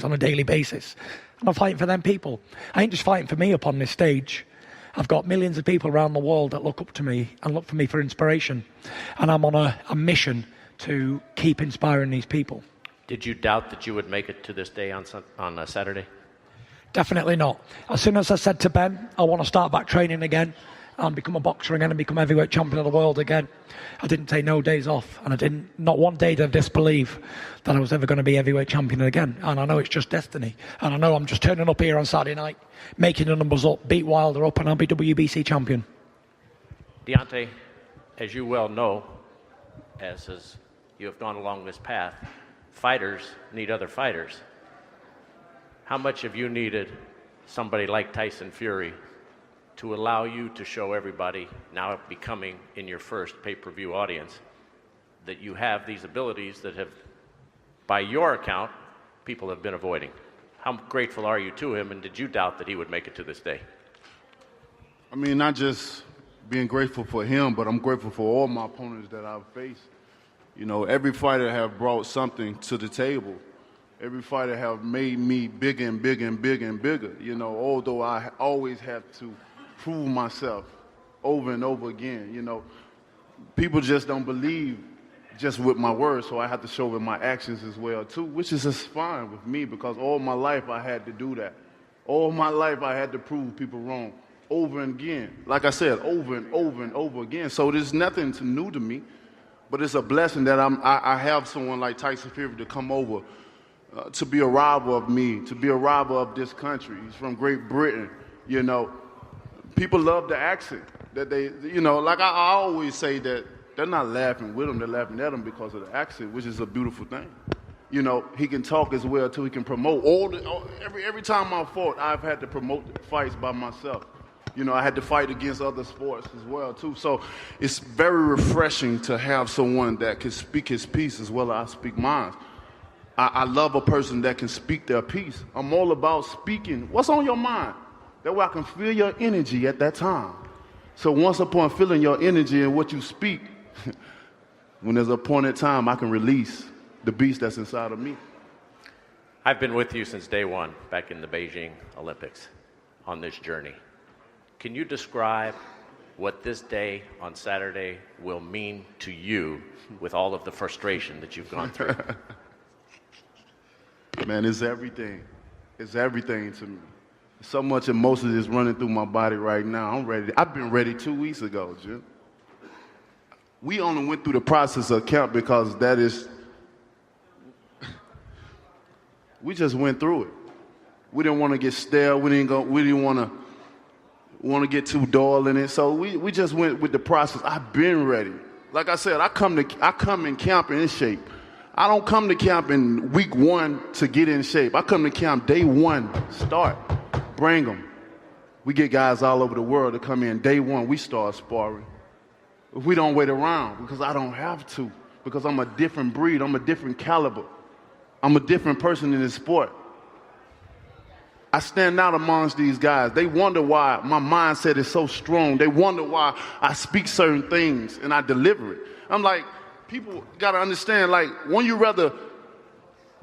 on a daily basis. And I'm fighting for them people. I ain't just fighting for me up on this stage. I've got millions of people around the world that look up to me and look for me for inspiration. And I'm on a mission to keep inspiring these people. Did you doubt that you would make it to this day on Saturday? Definitely not. As soon as I said to Ben, I want to start back training again and become a boxer again and become heavyweight champion of the world again, I didn't take no days off. And not one day did I disbelieve that I was ever going to be heavyweight champion again. And I know it's just destiny. And I know I'm just turning up here on Saturday night, making the numbers up, beat Wilder up, and I'll be WBC champion. Deontay, as you well know, as you have gone along this path, fighters need other fighters. How much have you needed somebody like Tyson Fury to allow you to show everybody, now becoming in your first pay-per-view audience, that you have these abilities that have, by your account, people have been avoiding? How grateful are you to him, and did you doubt that he would make it to this day? I mean, not just being grateful for him, but I'm grateful for all my opponents that I've faced. You know, every fighter have brought something to the table. Every fighter have made me bigger and bigger and bigger and bigger. You know, although I always have to prove myself over and over again. You know, people just don't believe just with my words, so I have to show with my actions as well too, which is just fine with me because all my life I had to do that. All my life I had to prove people wrong over and again. Like I said, over and over and over again. So there's nothing new to me, but it's a blessing that I have someone like Tyson Fury to come over to be a rival of me, to be a rival of this country. He's from Great Britain, you know. People love the accent that they, you know, like I always say that they're not laughing with him, they're laughing at him because of the accent, which is a beautiful thing. You know, he can talk as well too, he can promote. Every time I fought, I've had to promote the fights by myself. You know, I had to fight against other sports as well too. So it's very refreshing to have someone that can speak his piece as well as I speak mine. I love a person that can speak their piece. I'm all about speaking what's on your mind. That way I can feel your energy at that time. So once upon feeling your energy and what you speak, when there's a point in time, I can release the beast that's inside of me. I've been with you since day one, back in the Beijing Olympics, on this journey. Can you describe what this day on Saturday will mean to you with all of the frustration that you've gone through? Man, it's everything. It's everything to me. So much emotion is running through my body right now. I'm ready. I've been ready 2 weeks ago, Jim. We only went through the process of camp because that is, we just went through it. We didn't want to get stale. We didn't want to get too dull in it. So we just went with the process. I've been ready. Like I said, I come in camp in shape. I don't come to camp in week 1 to get in shape. I come to camp day 1, start. Bring them. We get guys all over the world to come in day 1. We start sparring. If we don't wait around, because I don't have to, because I'm a different breed. I'm a different caliber. I'm a different person in this sport. I stand out amongst these guys. They wonder why my mindset is so strong. They wonder why I speak certain things and I deliver it. I'm like, people got to understand, like, won't you rather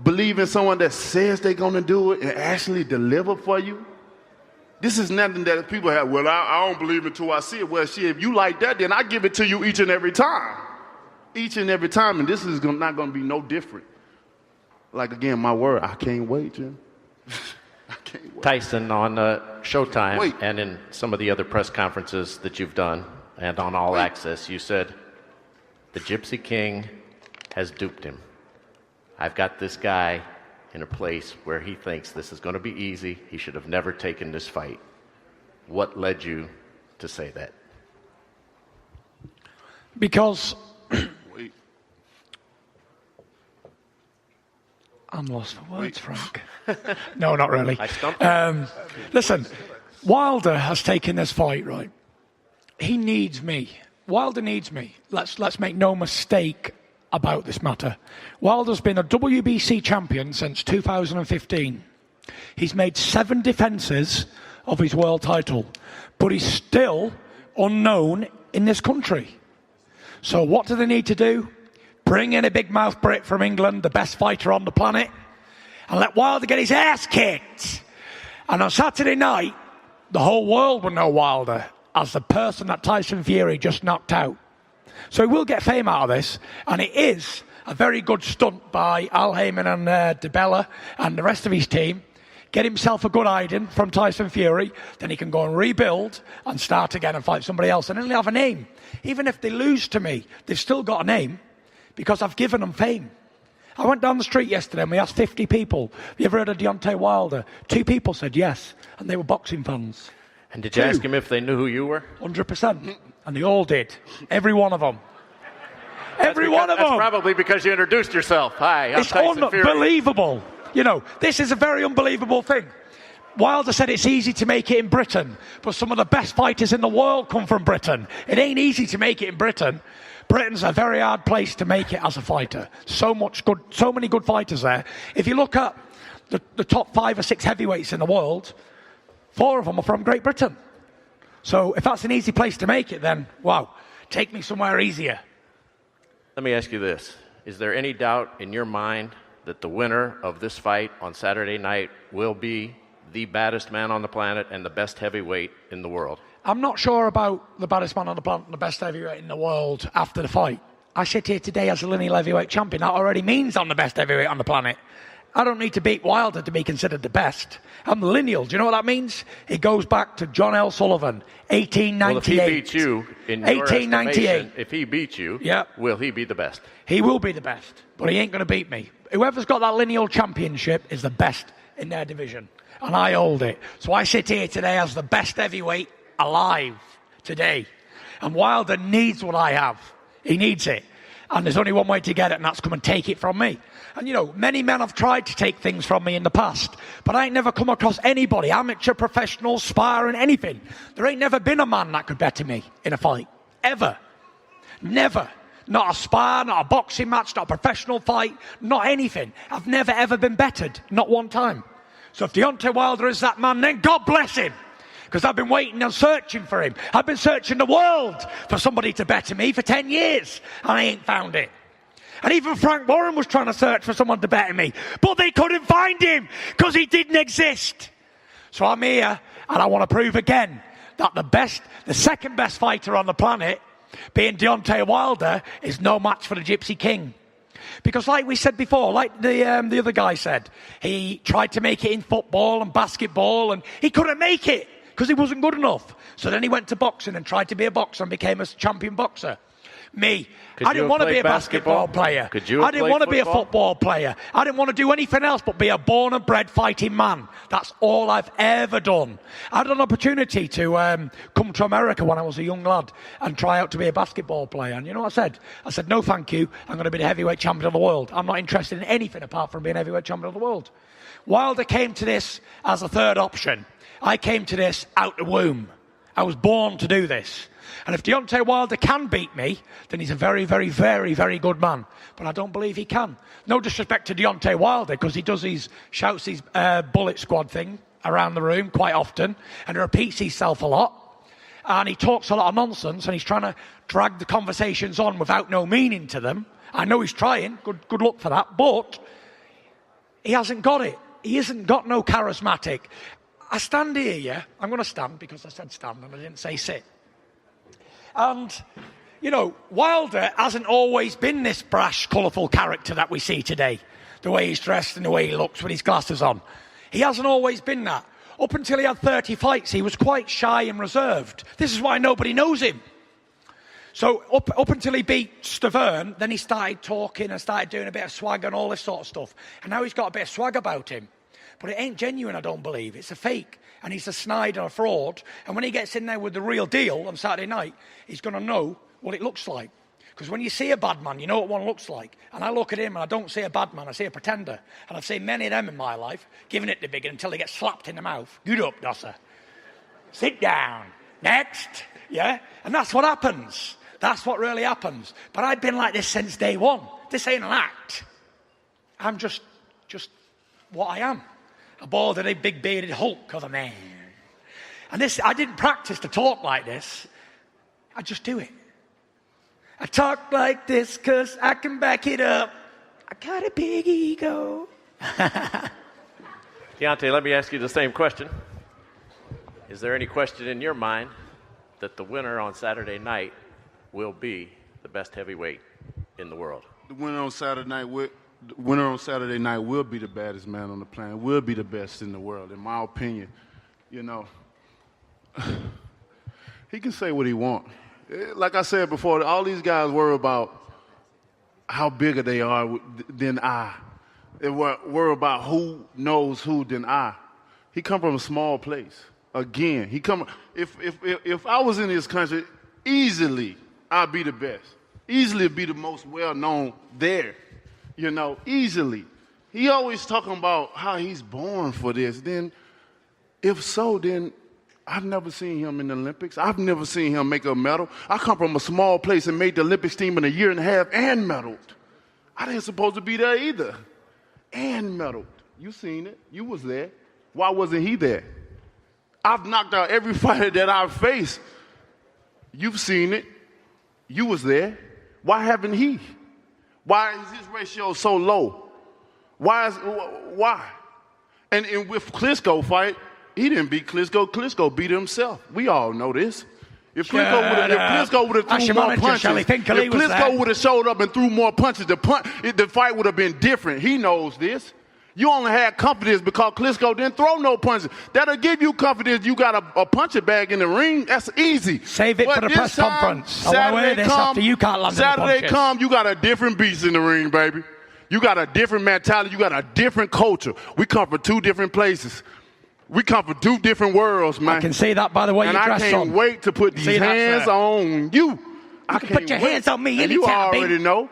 believe in someone that says they're going to do it and actually deliver for you? This is nothing that people have, well, I don't believe it until I see it. Well, shit, if you like that, then I give it to you each and every time. Each and every time, and this is not going to be no different. Like, again, my word, I can't wait, Jim. I can't wait. Tyson, on Showtime and in some of the other press conferences that you've done and on All Access, you said, the Gypsy King has duped him. I've got this guy in a place where he thinks this is going to be easy. He should have never taken this fight. What led you to say that? Because I'm lost for words, Frank. No, not really. I stumped Listen, Wilder has taken this fight, right? He needs me. Wilder needs me. Let's make no mistake about this matter. Wilder's been a WBC champion since 2015. He's made 7 defenses of his world title, but he's still unknown in this country. So what do they need to do? Bring in a big mouth Brit from England, the best fighter on the planet, and let Wilder get his ass kicked. And on Saturday night, the whole world will know Wilder as the person that Tyson Fury just knocked out. So he will get fame out of this, and it is a very good stunt by Al Heyman and DeBella and the rest of his team. Get himself a good hiding from Tyson Fury, then he can go and rebuild and start again and fight somebody else. And then they'll have a name. Even if they lose to me, they've still got a name because I've given them fame. I went down the street yesterday and we asked 50 people, have you ever heard of Deontay Wilder? 2 people said yes, and they were boxing fans. And did you ask him if they knew who you were? 100%. And they all did. Every one of them. Every one of them. That's probably because you introduced yourself. Hi, I'm Tyson Fury. It's unbelievable. You know, this is a very unbelievable thing. Wilder said it's easy to make it in Britain, but some of the best fighters in the world come from Britain. It ain't easy to make it in Britain. Britain's a very hard place to make it as a fighter. So many good fighters there. If you look at the top 5 or 6 heavyweights in the world, 4 of them are from Great Britain. So if that's an easy place to make it, then wow, take me somewhere easier. Let me ask you this. Is there any doubt in your mind that the winner of this fight on Saturday night will be the baddest man on the planet and the best heavyweight in the world? I'm not sure about the baddest man on the planet and the best heavyweight in the world after the fight. I sit here today as a lineal heavyweight champion. That already means I'm the best heavyweight on the planet. I don't need to beat Wilder to be considered the best. I'm lineal. Do you know what that means? It goes back to John L. Sullivan, 1898. Well, if he beats you, in your 1898. estimation, if he beats you, will he be the best? He will be the best, but he ain't going to beat me. Whoever's got that lineal championship is the best in their division, and I hold it. So I sit here today as the best heavyweight alive today. And Wilder needs what I have. He needs it. And there's only one way to get it, and that's come and take it from me. And, you know, many men have tried to take things from me in the past, but I ain't never come across anybody, amateur, professional, sparring, anything. There ain't never been a man that could better me in a fight. Ever. Never. Not a spar, not a boxing match, not a professional fight, not anything. I've never, ever been bettered. Not one time. So if Deontay Wilder is that man, then God bless him. Because I've been waiting and searching for him. I've been searching the world for somebody to better me for 10 years, and I ain't found it. And even Frank Warren was trying to search for someone to better me, but they couldn't find him because he didn't exist. So I'm here, and I want to prove again that the second best fighter on the planet, being Deontay Wilder, is no match for the Gypsy King. Because like we said before, like the other guy said, he tried to make it in football and basketball, and he couldn't make it because he wasn't good enough. So then he went to boxing and tried to be a boxer and became a champion boxer. Me, I didn't want to be a basketball player. I didn't want to be a football player. I didn't want to do anything else but be a born and bred fighting man. That's all I've ever done. I had an opportunity to come to America when I was a young lad and try out to be a basketball player. And you know what I said? I said, no, thank you. I'm going to be the heavyweight champion of the world. I'm not interested in anything apart from being heavyweight champion of the world. Wilder came to this as a third option. I came to this out the womb. I was born to do this. And if Deontay Wilder can beat me, then he's a very, very, very, very good man. But I don't believe he can. No disrespect to Deontay Wilder, because he shouts his bullet squad thing around the room quite often, and he repeats himself a lot. And he talks a lot of nonsense, and he's trying to drag the conversations on without no meaning to them. I know he's trying. Good luck for that. But he hasn't got it. He hasn't got no charismatic. I stand here, yeah? I'm going to stand because I said stand and I didn't say sit. And, you know, Wilder hasn't always been this brash, colourful character that we see today. The way he's dressed and the way he looks with his glasses on. He hasn't always been that. Up until he had 30 fights, he was quite shy and reserved. This is why nobody knows him. So up until he beat Stavern, then he started talking and started doing a bit of swag and all this sort of stuff. And now he's got a bit of swag about him. But it ain't genuine, I don't believe. It's a fake. And he's a snide and a fraud. And when he gets in there with the real deal on Saturday night, he's going to know what it looks like. Because when you see a bad man, you know what one looks like. And I look at him and I don't see a bad man, I see a pretender. And I've seen many of them in my life, giving it the big until they get slapped in the mouth. Good up, Dosser. Sit down. Next. Yeah? And that's what happens. That's what really happens. But I've been like this since day one. This ain't an act. I'm just what I am. A bald-headed, big-bearded Hulk of a man. And this, I didn't practice to talk like this. I just do it. I talk like this because I can back it up. I got a big ego. Deontay, let me ask you the same question. Is there any question in your mind that the winner on Saturday night will be the best heavyweight in the world? The winner on Saturday night will be the baddest man on the planet, will be the best in the world, in my opinion. You know, he can say what he wants. Like I said before, all these guys worry about how bigger they are than I. They worry about who knows who than I. He come from a small place. Again, if I was in this country, easily I'd be the best. Easily be the most well-known there. You know, easily. He always talking about how he's born for this. Then, if so, then I've never seen him in the Olympics. I've never seen him make a medal. I come from a small place and made the Olympics team in a year and a half and medaled. I didn't supposed to be there either. And medaled. You seen it. You was there. Why wasn't he there? I've knocked out every fighter that I've faced. You've seen it. You was there. Why haven't he? Why is his ratio so low? Why? And with Klitschko fight, he didn't beat Klitschko. Klitschko beat himself. We all know this. If Klitschko would have threw more punches, if Klitschko would have showed up and threw more punches, the fight would have been different. He knows this. You only had confidence because Klitschko didn't throw no punches. That'll give you confidence. You got a puncher bag in the ring. That's easy. Save it for the press conference. I want to hear this after you can't land Saturday come, you got a different beast in the ring, baby. You got a different mentality. You got a different culture. We come from two different places. We come from two different worlds, man. I can see that by the way you dress on. And I can't wait to put these hands on you. You can put your hands on me anytime, you already know.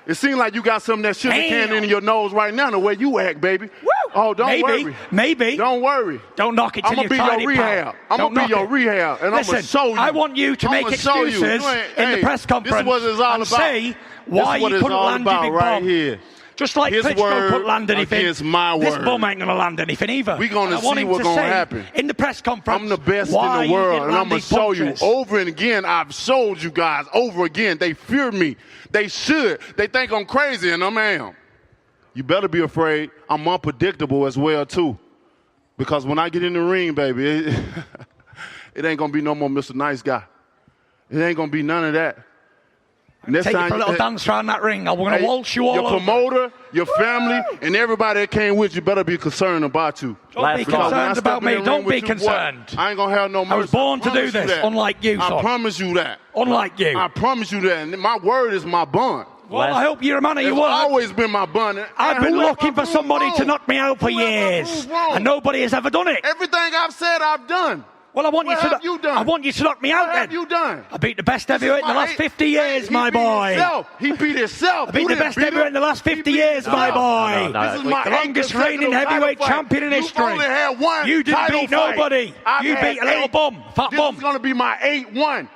It seems like you got some of that sugar candy in your nose right now, the way you act, baby. Woo! Oh, don't worry. Maybe. Don't worry. Don't knock it till you try it, I'm going to be your rehab. I'm going to be your rehab, and I'm going to show you. I want you to make excuses in the press conference this is what it's all and about. Say why you couldn't land your big right bomb. Here. Just like Klitschko couldn't land anything. Against my this word. bum ain't going to land anything either. We're going to see what's going to happen. In the press conference, I'm the best in the world, and I'm going to show you over and again. I've showed you guys over again. They fear me. They should. They think I'm crazy, and I am. You better be afraid. I'm unpredictable as well, too. Because when I get in the ring, baby, it ain't going to be no more Mr. Nice Guy. It ain't going to be none of that. Next Take time you for a little dance around that ring. I'm going to waltz you all your over. Promoter, your family, and everybody that came with you better be concerned about you. Don't be concerned about me. Don't be concerned. I ain't going to have no mercy. I was born to do this, unlike you, son. I promise you that. Unlike you. I promise you that. And my word is my bond. Well, I hope you're a man of your word. It's always been my bond. I've been looking for somebody to knock me out for years, and nobody has ever done it. Everything I've said, I've done. Well, I want you to knock me out then. What have you done? I beat the best heavyweight in the last 50 years, my boy. He beat himself. I beat the best heavyweight in the last 50 years, my boy. This is my the longest reigning heavyweight champion in history. Only had one. You didn't beat nobody. You beat a little bum, fat bum. This is going to be my 8-1.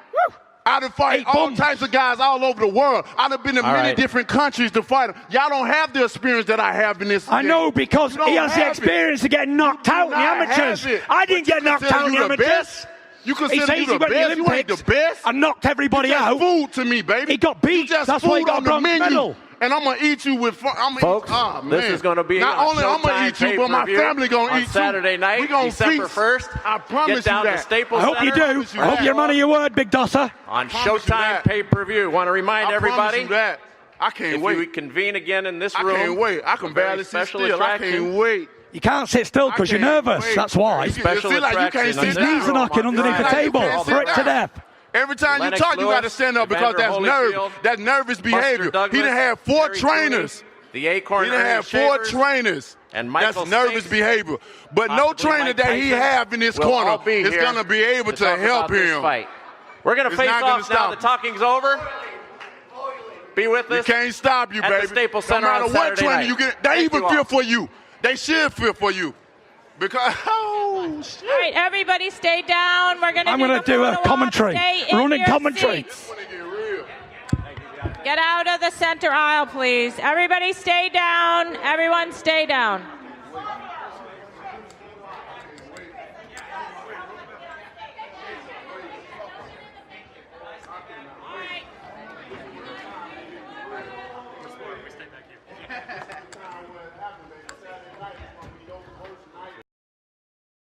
I'd have fought all types of guys all over the world. I'd have been in many different countries to fight them. Y'all don't have the experience that I have in this. I know, because he has the experience of getting knocked out in the amateurs. I didn't get knocked out in the amateurs. You consider you the best? You ain't the best? I knocked everybody out. Food to me, baby. He got beat. That's why he got a bronze medal. And I'm going to eat you with fun. Folks, this is going to be not only I'm going to eat you, but my family going to eat you. Saturday night, December 1st. I promise Get down you to that. Staples I hope you Center. do. I hope you're a man of your word, Big Dosser. On Showtime pay-per-view. Want to remind everybody. I promise you that. I can't wait. If we convene again in this room. I can't wait. I can barely sit still. I can't wait. You can't sit still because you're nervous. That's why. Special attraction. His knees are knocking underneath the table. Pricked to death. Every time you talk, you got to stand up because that's nerve. That's nervous behavior. He done had 4 trainers. The Acorn. He done had 4 trainers. And that's nervous behavior. But no trainer that he have in this corner is going to be able to help him. We're going to face off now. The talking's over. Be with us. You can't stop you, baby. At the Staples Center no matter on what Saturday trainer night. you get, they even feel for you. They should feel for you. Because, oh, shit. All right, everybody stay down. We're going to do a commentary. Running commentary. Get out of the center aisle, please. Everybody stay down. Everyone stay down.